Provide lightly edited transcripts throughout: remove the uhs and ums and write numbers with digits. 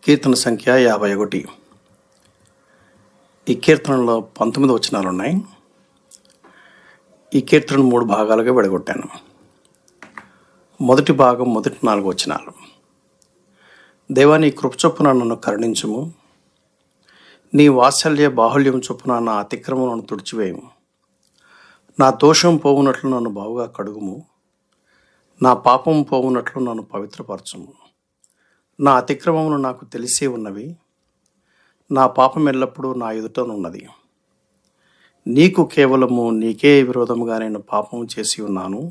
కీర్తన సంఖ్య 51. ఈ కీర్తనలో 19 వచనాలు ఉన్నాయి. ఈ కీర్తనను 3 భాగాలుగా విడగొట్టాను. మొదటి భాగం మొదటి 4 వచనాలు. దేవా, నీ కృప చొప్పున నన్ను కరుణించుము, నీ వాత్సల్య బాహుల్యం చొప్పున నా అతిక్రమములను తుడిచివేయము, నా దోషం పోవునట్లు నన్ను బావుగా కడుగుము, నా పాపం పోవునట్లు నన్ను పవిత్రపరచుము. నా అతిక్రమములు నాకు తెలిసే ఉన్నవి, నా పాపం ఎల్లప్పుడూ నా ఎదుటనున్నది. నీకు కేవలము నీకే విరోధముగా నేను పాపం చేసి ఉన్నాను,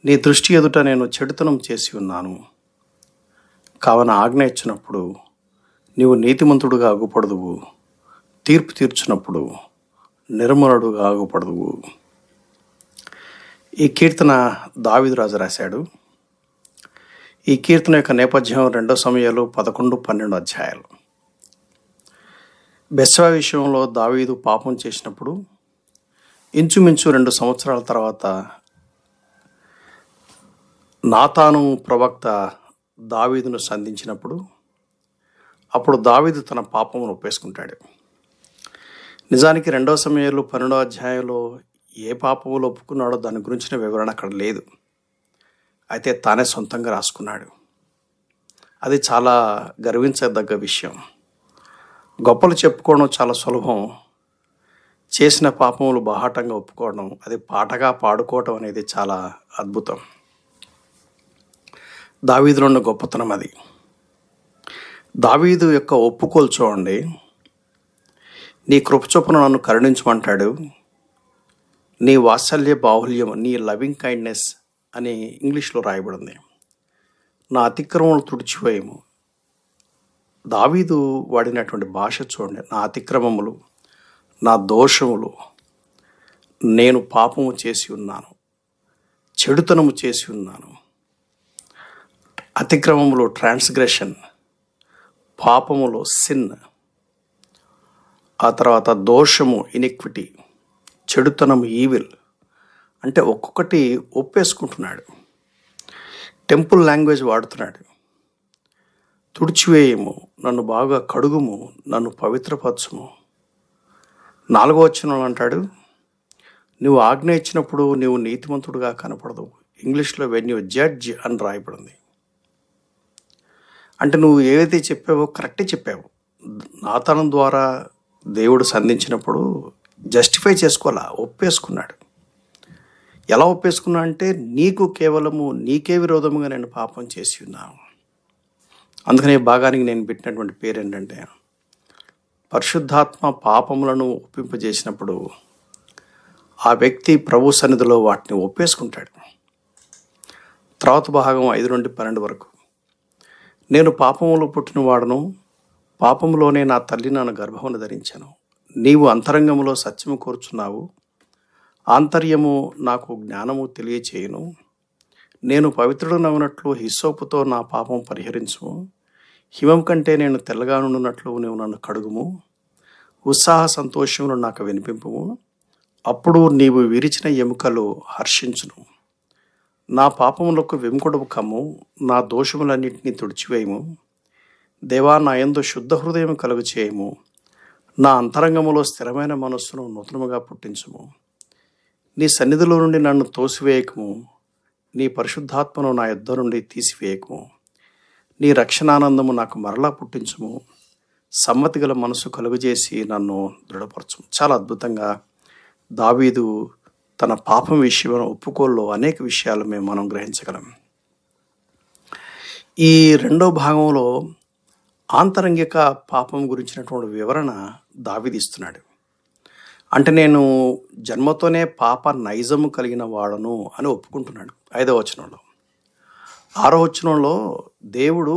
నీ దృష్టి ఎదుట నేను చెడుతనం చేసి ఉన్నాను. కావున ఆజ్ఞ ఇచ్చినప్పుడు నీవు నీతిమంతుడుగా అగుపడదువు, తీర్పు తీర్చినప్పుడు నిర్మలుడుగా అగుపడదువు. ఈ కీర్తన దావీదు రాజు రాశాడు. ఈ కీర్తన యొక్క నేపథ్యం 2 సమూయేలు 11-12 అధ్యాయాలు. బెత్షెబా విషయంలో దావీదు పాపం చేసినప్పుడు ఇంచుమించు 2 సంవత్సరాల తర్వాత నాతాను ప్రవక్త దావీదును సంధించినప్పుడు అప్పుడు దావీదు తన పాపమును ఒప్పేసుకుంటాడు. నిజానికి 2 సమూయేలు 12 అధ్యాయంలో ఏ పాపములు ఒప్పుకున్నాడో దాని గురించిన వివరణ అక్కడ లేదు. అయితే తానే సొంతంగా రాసుకున్నాడు. అది చాలా గర్వించదగ్గ విషయం. గొప్పలు చెప్పుకోవడం చాలా సులభం, చేసిన పాపములు బాహాటంగా ఒప్పుకోవడం, అది పాటగా పాడుకోవడం అనేది చాలా అద్భుతం. దావీదులో ఉన్న గొప్పతనం అది. దావీదు యొక్క ఒప్పుకోలు చూడండి. నీ కృప చొప్పున నన్ను కరుణించమంటాడు, నీ వాత్సల్య బాహుల్యం, నీ లవింగ్ కైండ్నెస్ అని ఇంగ్లీష్లో రాయబడింది. నా అతిక్రమములు తుడిచివేయము. దావీదు వాడినటువంటి భాష చూడండి. నా అతిక్రమములు, నా దోషములు, నేను పాపము చేసి ఉన్నాను, చెడుతనము చేసి ఉన్నాను. అతిక్రమములు ట్రాన్స్గ్రెషన్, పాపములు సిన్, ఆ తర్వాత దోషము ఇనిక్విటీ, చెడుతనము ఈవిల్. అంటే ఒక్కొక్కటి ఒప్పేసుకుంటున్నాడు. Temple language వాడుతున్నాడు. తుడిచివేయము, నన్ను బాగా కడుగుము, నన్ను పవిత్రపరచుము. 4వ వచనంలో అంటాడు, నువ్వు ఆజ్ఞ ఇచ్చినప్పుడు నువ్వు నీతిమంతుడుగా కనపడదు. ఇంగ్లీష్లో వెన్ యు జడ్జ్ అని రాయబడింది. అంటే నువ్వు ఏదైతే చెప్పావో కరెక్టే చెప్పావు. నాతాను ద్వారా దేవుడు సంధించినప్పుడు జస్టిఫై చేసుకోవాలా, ఒప్పేసుకున్నాడు. ఎలా ఒప్పేసుకున్నా అంటే నీకు కేవలము నీకే విరోధముగా నేను పాపం చేసి ఉన్నాను. అందుకనే భాగానికి నేను పెట్టినటువంటి పేరు ఏంటంటే, పరిశుద్ధాత్మ పాపములను ఒప్పింపజేసినప్పుడు ఆ వ్యక్తి ప్రభు సన్నిధిలో వాటిని ఒప్పేసుకుంటాడు. తర్వాత భాగం 5-12 వరకు, నేను పాపములో పుట్టిన వాడను, పాపములోనే నా తల్లి నన్ను గర్భమును ధరించాను. నీవు అంతరంగములో సత్యము కోరుచున్నావు, ఆంతర్యము నాకు జ్ఞానము తెలియచేయును. నేను పవిత్రుడనవునట్లు హిస్సోపుతో నా పాపం పరిహరించుము, హిమం కంటే నేను తెల్లగా నుండినట్లు నువ్వు నన్ను కడుగుము, ఉత్సాహ సంతోషమును నాకు వినిపింపుము. అప్పుడు నీవు విరిచిన ఎముకలు హర్షించును. నా పాపములకు వెంకుడవు కమ్ము, నా దోషములన్నింటినీ తుడిచివేయము. దేవా, నా యందు శుద్ధ హృదయం కలుగు చేయము, నా అంతరంగములో స్థిరమైన మనస్సును నూతనముగా పుట్టించుము. నీ సన్నిధిలో నుండి నన్ను తోసివేయకము, నీ పరిశుద్ధాత్మను నా యుద్ధ నుండి తీసివేయకము. నీ రక్షణానందము నాకు మరలా పుట్టించుము, సమ్మతి గల మనసు కలుగజేసి నన్ను దృఢపరచుము. చాలా అద్భుతంగా దావీదు తన పాపం విషయంలో ఒప్పుకోల్లో అనేక విషయాలు మనం గ్రహించగలం. ఈ 2వ భాగంలో ఆంతరంగిక పాపం గురించినటువంటి వివరణ దావీదు ఇస్తున్నాడు. అంటే నేను జన్మతోనే పాప నైజము కలిగిన వాడను అని ఒప్పుకుంటున్నాడు 5వ వచనంలో. 6వ వచనంలో దేవుడు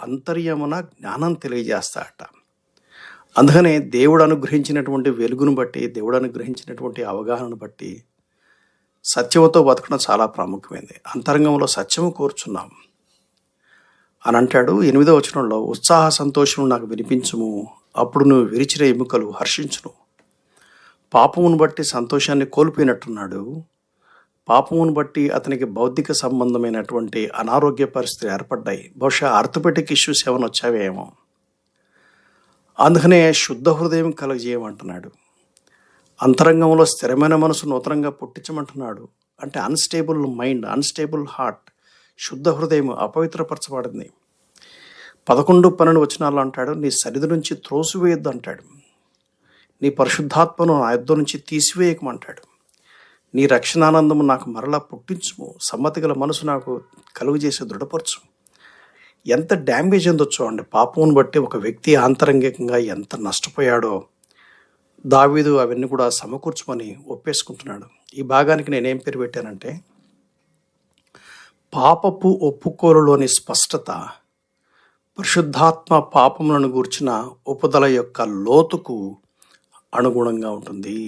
అంతర్యమున జ్ఞానం తెలియజేస్తాడట. అందుకనే దేవుడు అనుగ్రహించినటువంటి వెలుగును బట్టి, దేవుడు అనుగ్రహించినటువంటి అవగాహనను బట్టి సత్యముతో బతకడం చాలా ప్రాముఖ్యమైనది. అంతరంగంలో సత్యము కోరుచున్నాం అని అంటాడు. 8వ వచనంలో, ఉత్సాహ సంతోషం నాకు వినిపించుము, అప్పుడు నువ్వు విరిచిన ఎముకలు హర్షించును. పాపమును బట్టి సంతోషాన్ని కోల్పోయినట్టున్నాడు, పాపమును బట్టి అతనికి బౌద్ధిక సంబంధమైనటువంటి అనారోగ్య పరిస్థితులు ఏర్పడ్డాయి. బహుశా ఆర్థోపెటిక్ ఇష్యూస్ ఏమైనా వచ్చావేమో. అందుకనే శుద్ధ హృదయం కలగజేయమంటున్నాడు. అంతరంగంలో స్థిరమైన మనసు నూతనంగా పుట్టించమంటున్నాడు. అంటే అన్స్టేబుల్ మైండ్, అన్స్టేబుల్ హార్ట్, శుద్ధ హృదయం అపవిత్రపరచబడింది. 11-12 వచనాలు అంటాడు, నీ సన్నిధి నుంచి త్రోసివేయొద్దు అంటాడు. నీ పరిశుద్ధాత్మను నా యొద్ద నుంచి తీసివేయకమంటాడు. నీ రక్షణానందము నాకు మరలా పుట్టించుము, సమ్మతి గల మనసు నాకు కలుగు చేసి దృఢపరచు. ఎంత డ్యామేజ్ ఉందో చూడండి. పాపమును బట్టి ఒక వ్యక్తి ఆంతరంగికంగా ఎంత నష్టపోయాడో దావీదు అవన్నీ కూడా సమకూర్చుమని ఒప్పేసుకుంటున్నాడు. ఈ భాగానికి నేనేం పేరు పెట్టానంటే, పాపపు ఒప్పుకోలులోని స్పష్టత పరిశుద్ధాత్మ పాపములను గూర్చిన ఉపదల యొక్క లోతుకు అనుగుణంగా ఉంటుంది.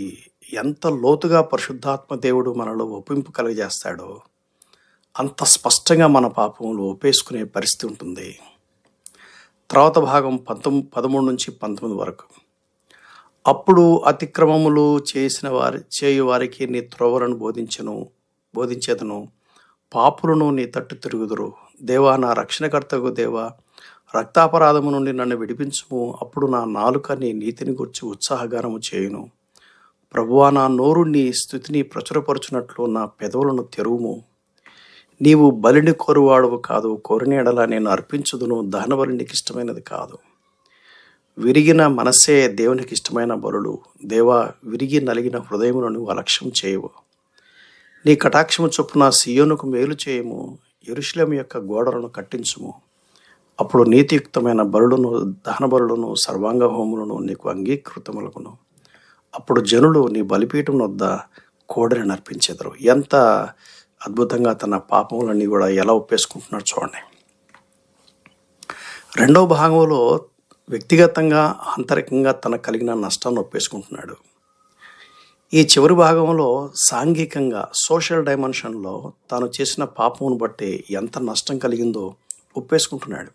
ఎంత లోతుగా పరిశుద్ధాత్మ దేవుడు మనలో ఒప్పింపు కలుగజేస్తాడో అంత స్పష్టంగా మన పాపములు ఒప్పేసుకునే పరిస్థితి ఉంటుంది. తర్వాత భాగం 13-19 వరకు. అప్పుడు అతిక్రమములు చేయు వారికి నీ త్రోవలను బోధించేదను, పాపులను నీ తట్టు తిరుగుదురు. దేవా, నా రక్షణకర్తకు దేవా, రక్తాపరాధము నుండి నన్ను విడిపించుము. అప్పుడు నా నాలుక నీ నీతిని గురించి ఉత్సాహగానము చేయును. ప్రభువా, నా నోరు నీ స్తుతిని ప్రచురపరచునట్లు నా పెదవులను తెరువుము. నీవు బలిని కోరువాడవు కాదు, కోరిన ఎడల నేను అర్పించుదును. దహన బలి నీకు ఇష్టమైనది కాదు. విరిగిన మనస్సే దేవునికి ఇష్టమైన బలులు. దేవా, విరిగి నలిగిన హృదయములను అలక్ష్యం చేయవు. నీ కటాక్షము చొప్పున సియోనుకు మేలు చేయము, యెరూషలేము యొక్క గోడలను కట్టించుము. అప్పుడు నీతియుక్తమైన బలులను, దహన బలులను, సర్వాంగ హోములను నీకు అంగీకృతములగును. అప్పుడు జనులు నీ బలిపీఠం వద్ద కోడెని నర్పించెదరు. ఎంత అద్భుతంగా తన పాపములన్నీ కూడా ఎలా ఒప్పేసుకుంటున్నాడు చూడండి. రెండవ భాగంలో వ్యక్తిగతంగా ఆంతరికంగా తనకు కలిగిన నష్టాన్ని ఒప్పేసుకుంటున్నాడు. ఈ చివరి భాగంలో సాంఘికంగా సోషల్ డైమెన్షన్లో తాను చేసిన పాపమును బట్టి ఎంత నష్టం కలిగిందో ఒప్పేసుకుంటున్నాడు.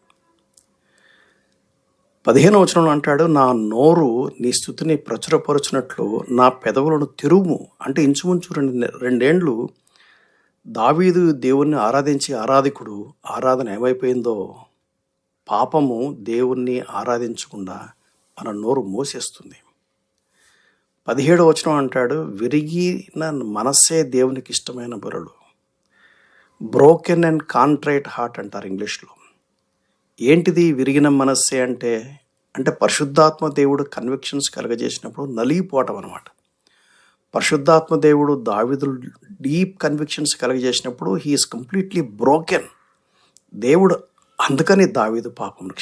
15వ వచనంలో అంటాడు, నా నోరు నీ స్తుతిని ప్రచురపరచునట్లు నా పెదవులను తిరుము. అంటే ఇంచుమించు 2 ఏండ్లు దావీదు దేవుణ్ణి ఆరాధించి ఆరాధికుడు ఆరాధన ఏమైపోయిందో, పాపము దేవుణ్ణి ఆరాధించకుండా మన నోరు మోసేస్తుంది. 17వ వచనం అంటాడు, విరిగిన మనస్సే దేవునికి ఇష్టమైన బలులు. బ్రోకెన్ అండ్ కాంట్రైట్ హార్ట్ అంటారు ఇంగ్లీష్లో. ఏంటిది విరిగిన మనస్సే అంటే పరిశుద్ధాత్మ దేవుడు కన్విక్షన్స్ కలగజేసినప్పుడు నలిగిపోవటం అనమాట. పరిశుద్ధాత్మ దేవుడు దావీదు డీప్ కన్విక్షన్స్ కలగజేసినప్పుడు హీఈస్ కంప్లీట్లీ బ్రోకెన్. దేవుడు అందుకని దావీదు పాపమును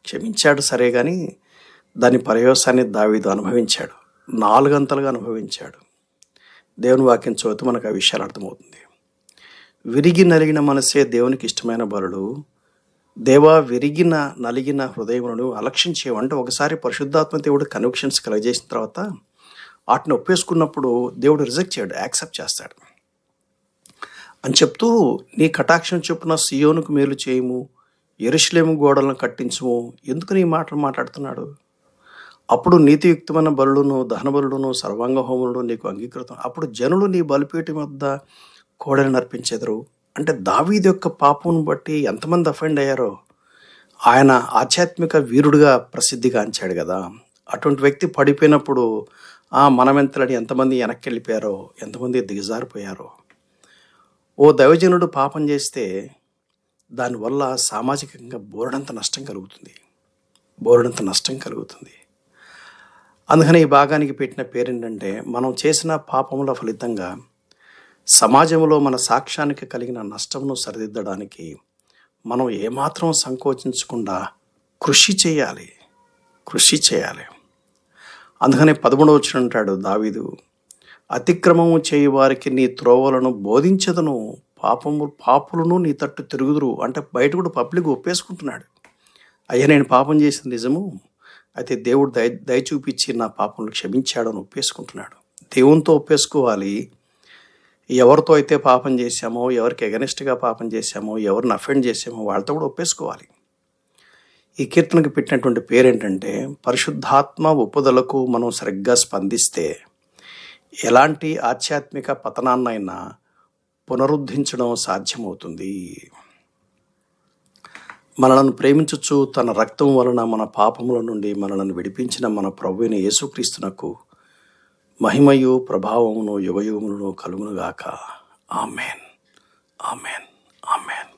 క్షమించాడు సరే, కానీ దాని పర్యవసాన్ని దావీదు అనుభవించాడు, 4 అంతలుగా అనుభవించాడు. దేవుని వాక్యం చదివితే మనకు ఆ విషయాలు అర్థమవుతుంది. విరిగి నలిగిన మనసే దేవునికి ఇష్టమైన బలుడు. దేవా, విరిగిన నలిగిన హృదయములను అలక్షించేవు. అంటే ఒకసారి పరిశుద్ధాత్మ దేవుడు కన్విక్షన్స్ కలగజేసిన తర్వాత వాటిని ఒప్పేసుకున్నప్పుడు దేవుడు రిజెక్ట్ చేయడు, యాక్సెప్ట్ చేస్తాడు అని చెప్తూ, నీ కటాక్షం చొప్పున సియోనుకు మేలు చేయము, యెరూషలేము గోడలను కట్టించుము. ఎందుకు ఈ మాటలు మాట్లాడుతున్నాడు? అప్పుడు నీతియుక్తమైన బలులను, దహన బలులను, సర్వాంగ హోములను నీకు అంగీకృతం. అప్పుడు జనులు నీ బలిపీఠం వద్ద కోడెను నర్పించెదరు. అంటే దావీదు యొక్క పాపమును బట్టి ఎంతమంది అఫెండ్ అయ్యారో. ఆయన ఆధ్యాత్మిక వీరుడుగా ప్రసిద్ధిగాంచాడు కదా. అటువంటి వ్యక్తి పడిపోయినప్పుడు మనమెంతలని ఎంతమంది వెనక్కి వెళ్ళిపోయారో, ఎంతమంది దిగజారిపోయారో. ఓ దైవజనుడు పాపం చేస్తే దానివల్ల సామాజికంగా బోరడంత నష్టం కలుగుతుంది. అందుకని ఈ భాగానికి పెట్టిన పేరేంటంటే, మనం చేసిన పాపముల ఫలితంగా సమాజంలో మన సాక్ష్యానికి కలిగిన నష్టమును సరిదిద్దడానికి మనం ఏమాత్రం సంకోచించకుండా కృషి చేయాలి. అందుకని 11వ వచనం అంటాడు దావీదు, అతిక్రమము చేయు వారికి నీ త్రోవలను బోధించదను, పాపులను నీ తట్టు తిరుగుదురు. అంటే బయట కూడా పబ్లిక్ ఒప్పేసుకుంటున్నాడు, అయ్యా నేను పాపం చేసింది నిజము, అయితే దేవుడు దయ చూపించి నా పాపములు క్షమించాడని ఒప్పేసుకుంటున్నాడు. దేవునితో ఒప్పేసుకోవాలి. ఎవరితో అయితే పాపం చేశామో, ఎవరికి ఎగనెస్ట్గా పాపం చేశామో, ఎవరిని అఫెండ్ చేశామో వాళ్ళతో కూడా ఒప్పేసుకోవాలి. ఈ కీర్తనకు పెట్టినటువంటి పేరేంటంటే, పరిశుద్ధాత్మ ఒప్పుదలకు మనం సరిగ్గా స్పందిస్తే ఎలాంటి ఆధ్యాత్మిక పతనాన్నైనా పునరుద్ధరించడం సాధ్యమవుతుంది. మనలను ప్రేమించుచు తన రక్తం వలన మన పాపముల నుండి మనలను విడిపించిన మన ప్రభువైన యేసుక్రీస్తునకు మహిమయు ప్రభావమును యుగయుగములను కలుగునుగాక. Amen, amen, amen.